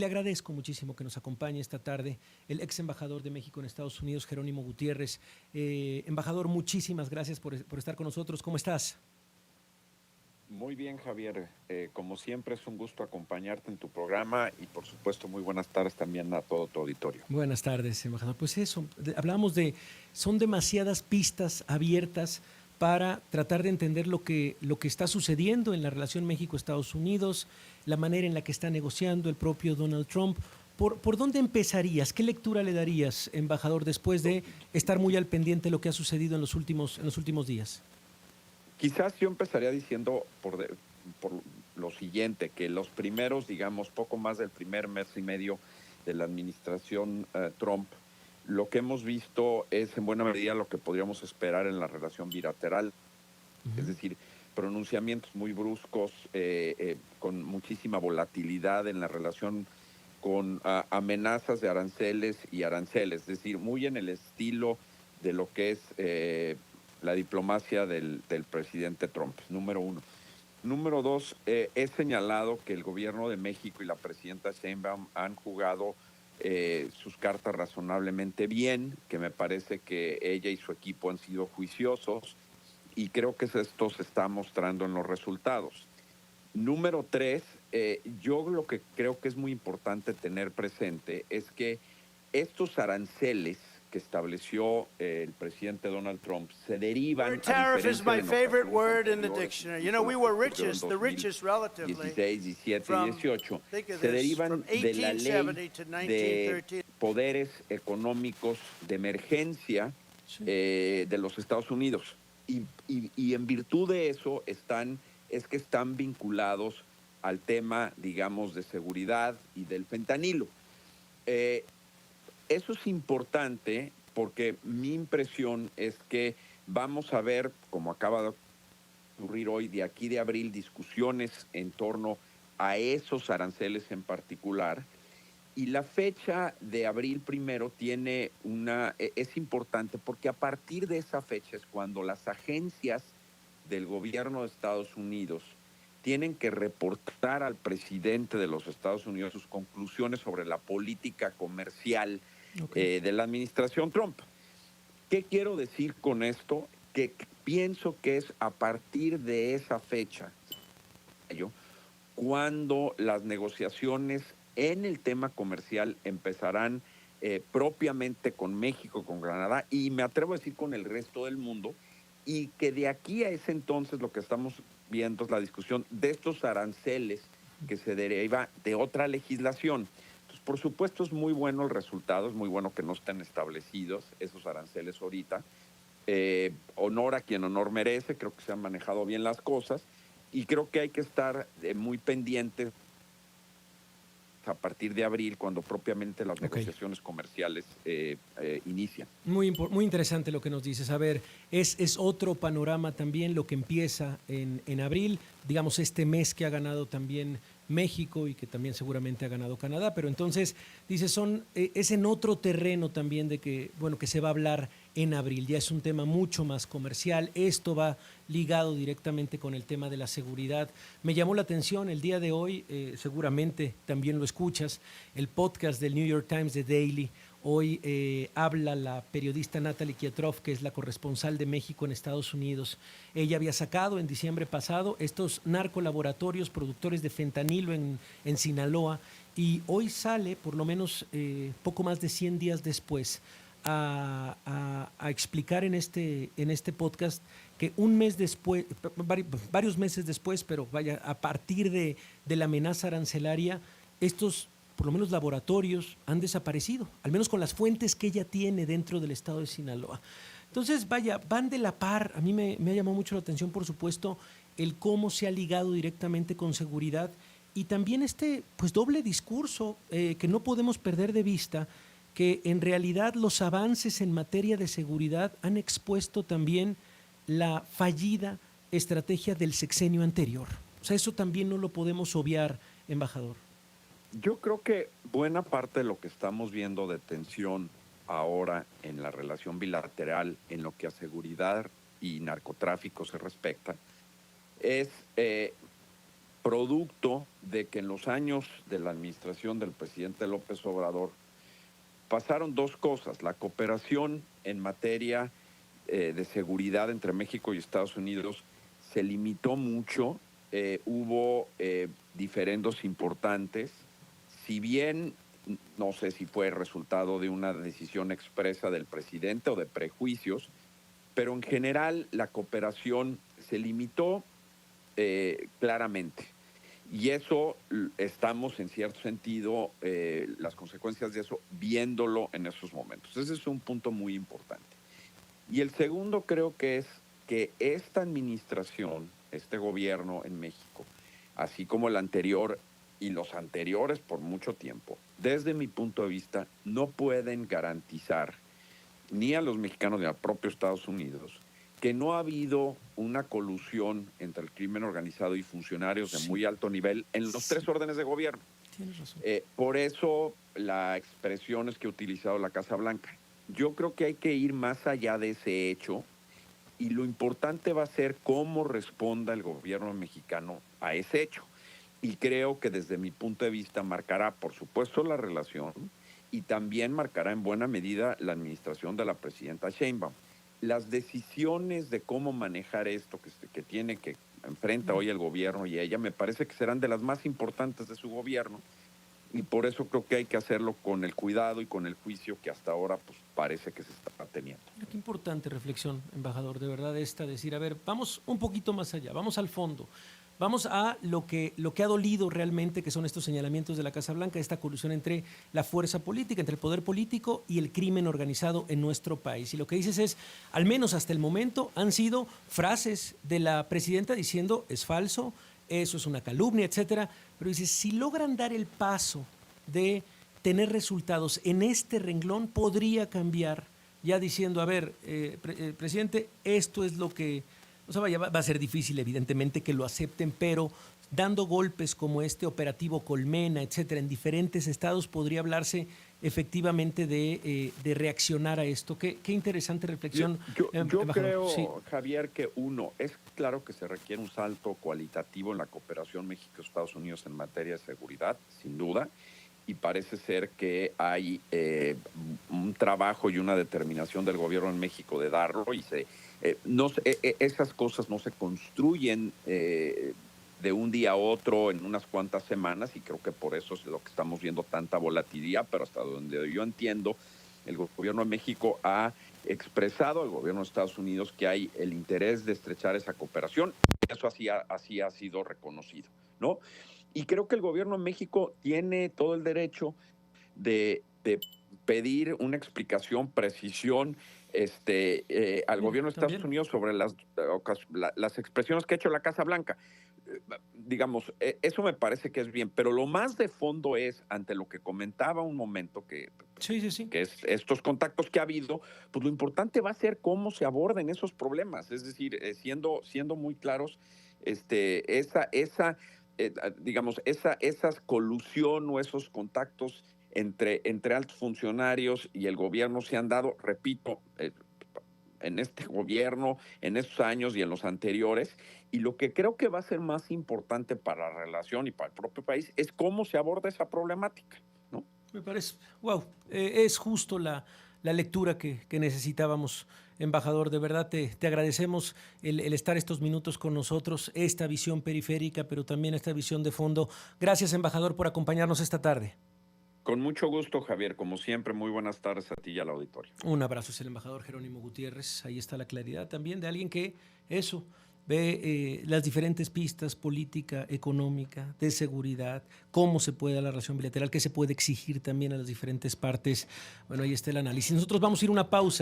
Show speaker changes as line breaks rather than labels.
Le agradezco muchísimo que nos acompañe esta tarde el ex embajador de México en Estados Unidos, Jerónimo Gutiérrez. Embajador, muchísimas gracias por estar con nosotros. ¿Cómo estás?
Muy bien, Javier. Como siempre, es un gusto acompañarte en tu programa y, por supuesto, muy buenas tardes también a todo tu auditorio.
Buenas tardes, embajador. Pues eso, hablamos de, son demasiadas pistas abiertas para tratar de entender lo que está sucediendo en la relación México-Estados Unidos, la manera en la que está negociando el propio Donald Trump. ¿Por dónde empezarías? ¿Qué lectura le darías, embajador, después de estar muy al pendiente de lo que ha sucedido en los últimos días?
Quizás yo empezaría diciendo por lo siguiente, que los primeros, digamos, poco más del primer mes y medio de la administración Trump, lo que hemos visto es en buena medida lo que podríamos esperar en la relación bilateral, es decir, pronunciamientos muy bruscos, con muchísima volatilidad en la relación con amenazas de aranceles, es decir, muy en el estilo de lo que es la diplomacia del presidente Trump, número uno. Número dos, he señalado que el gobierno de México y la presidenta Sheinbaum han jugado sus cartas razonablemente bien, que me parece que ella y su equipo han sido juiciosos y creo que esto se está mostrando en los resultados. Número tres, yo lo que creo que es muy importante tener presente es que estos aranceles que estableció el presidente Donald Trump se derivan a
Tariff is
diferencia
my
de en
favorite
ocasiones
word in the
anteriores,
dictionary. You know,
incluso
we
lo que
were
ocurrió en
the richest relatively
2016, 17 y
from,
18,
think of
se
this, from
derivan de la ley
1870 to
de
1913.
poderes económicos de emergencia
Sí.
de los Estados Unidos. Y en virtud de eso es que están vinculados al tema, digamos, de seguridad y del fentanilo. Eh, Eso es importante porque mi impresión es que vamos a ver, como acaba de ocurrir hoy, de aquí de abril, discusiones en torno a esos aranceles en particular. Y la fecha de abril primero es importante porque a partir de esa fecha es cuando las agencias del gobierno de Estados Unidos tienen que reportar al presidente de los Estados Unidos sus conclusiones sobre la política comercial
Okay.
de la administración Trump. ¿Qué quiero decir con esto? Que pienso que es a partir de esa fecha cuando las negociaciones en el tema comercial empezarán propiamente con México, con Canadá y me atrevo a decir con el resto del mundo, y que de aquí a ese entonces lo que estamos viendo es la discusión de estos aranceles que se deriva de otra legislación. Entonces, por supuesto, es muy bueno el resultado, es muy bueno que no estén establecidos esos aranceles ahorita. Honor a quien honor merece, creo que se han manejado bien las cosas y creo que hay que estar muy pendientes a partir de abril, cuando propiamente las
Okay.
negociaciones comerciales inician.
Muy interesante lo que nos dices. A ver, es otro panorama también lo que empieza en abril, digamos este mes que ha ganado también México y que también seguramente ha ganado Canadá, pero entonces dices, es en otro terreno también de que, bueno, que se va a hablar en abril, ya es un tema mucho más comercial, esto va ligado directamente con el tema de la seguridad. Me llamó la atención el día de hoy, seguramente también lo escuchas, el podcast del New York Times de Daily. Hoy habla la periodista Natalie Kietroff, que es la corresponsal de México en Estados Unidos. Ella había sacado en diciembre pasado estos narcolaboratorios productores de fentanilo en Sinaloa y hoy sale, por lo menos poco más de 100 días después, a explicar en este podcast que un mes después, varios meses después, pero vaya, a partir de la amenaza arancelaria, estos por lo menos laboratorios han desaparecido, al menos con las fuentes que ella tiene dentro del estado de Sinaloa. Entonces, vaya, van de la par. A mí me ha llamado mucho la atención, por supuesto, el cómo se ha ligado directamente con seguridad y también este pues doble discurso que no podemos perder de vista, que en realidad los avances en materia de seguridad han expuesto también la fallida estrategia del sexenio anterior. O sea, eso también no lo podemos obviar, embajador.
Yo creo que buena parte de lo que estamos viendo de tensión ahora en la relación bilateral en lo que a seguridad y narcotráfico se respecta es producto de que en los años de la administración del presidente López Obrador pasaron dos cosas: la cooperación en materia de seguridad entre México y Estados Unidos se limitó mucho, hubo diferendos importantes, si bien no sé si fue resultado de una decisión expresa del presidente o de prejuicios, pero en general la cooperación se limitó claramente. Y eso estamos, en cierto sentido, las consecuencias de eso, viéndolo en esos momentos. Ese es un punto muy importante. Y el segundo creo que es que esta administración, este gobierno en México, así como el anterior y los anteriores por mucho tiempo, desde mi punto de vista, no pueden garantizar ni a los mexicanos ni al propio Estados Unidos que no ha habido una colusión entre el crimen organizado y funcionarios de muy alto nivel en los tres órdenes de gobierno.
Tienes razón.
Por eso la expresión es que ha utilizado la Casa Blanca. Yo creo que hay que ir más allá de ese hecho y lo importante va a ser cómo responda el gobierno mexicano a ese hecho. Y creo que desde mi punto de vista marcará, por supuesto, la relación y también marcará en buena medida la administración de la presidenta Sheinbaum. Las decisiones de cómo manejar esto que tiene, que enfrenta hoy el gobierno y ella, me parece que serán de las más importantes de su gobierno, y por eso creo que hay que hacerlo con el cuidado y con el juicio que hasta ahora pues parece que se está teniendo.
Qué importante reflexión, embajador, de verdad decir, a ver, vamos un poquito más allá, vamos al fondo. Vamos a lo que ha dolido realmente, que son estos señalamientos de la Casa Blanca, esta colusión entre la fuerza política, entre el poder político y el crimen organizado en nuestro país. Y lo que dices es, al menos hasta el momento, han sido frases de la presidenta diciendo es falso, eso es una calumnia, etcétera. Pero dices, si logran dar el paso de tener resultados en este renglón, podría cambiar, ya diciendo, a ver, presidente, esto es lo que... O sea, va a ser difícil, evidentemente, que lo acepten, pero dando golpes como este operativo Colmena, etcétera, en diferentes estados, podría hablarse efectivamente de reaccionar a esto. Qué interesante reflexión.
Yo creo, sí, Javier, que es claro que se requiere un salto cualitativo en la cooperación México-Estados Unidos en materia de seguridad, sin duda, y parece ser que hay un trabajo y una determinación del gobierno en México de darlo, y esas cosas no se construyen de un día a otro en unas cuantas semanas, y creo que por eso es lo que estamos viendo tanta volatilidad, pero hasta donde yo entiendo, el gobierno de México ha expresado al gobierno de Estados Unidos que hay el interés de estrechar esa cooperación, y eso así ha sido reconocido, ¿no? Y creo que el gobierno de México tiene todo el derecho de pedir una explicación, precisión, al gobierno de Estados Unidos sobre las expresiones que ha hecho la Casa Blanca. Digamos, eso me parece que es bien, pero lo más de fondo es, ante lo que comentaba un momento, que es estos contactos que ha habido, pues lo importante va a ser cómo se aborden esos problemas, es decir, siendo muy claros, esa colusión o esos contactos entre altos funcionarios y el gobierno se han dado, repito, en este gobierno, en estos años y en los anteriores, y lo que creo que va a ser más importante para la relación y para el propio país es cómo se aborda esa problemática, ¿no?
Me parece, wow, es justo la lectura que necesitábamos, embajador. De verdad te agradecemos el estar estos minutos con nosotros, esta visión periférica, pero también esta visión de fondo. Gracias, embajador, por acompañarnos esta tarde.
Con mucho gusto, Javier. Como siempre, muy buenas tardes a ti y al auditorio.
Un abrazo, es el embajador Jerónimo Gutiérrez. Ahí está la claridad también de alguien que ve las diferentes pistas, política, económica, de seguridad, cómo se puede dar la relación bilateral, qué se puede exigir también a las diferentes partes. Bueno, ahí está el análisis. Nosotros vamos a ir a una pausa.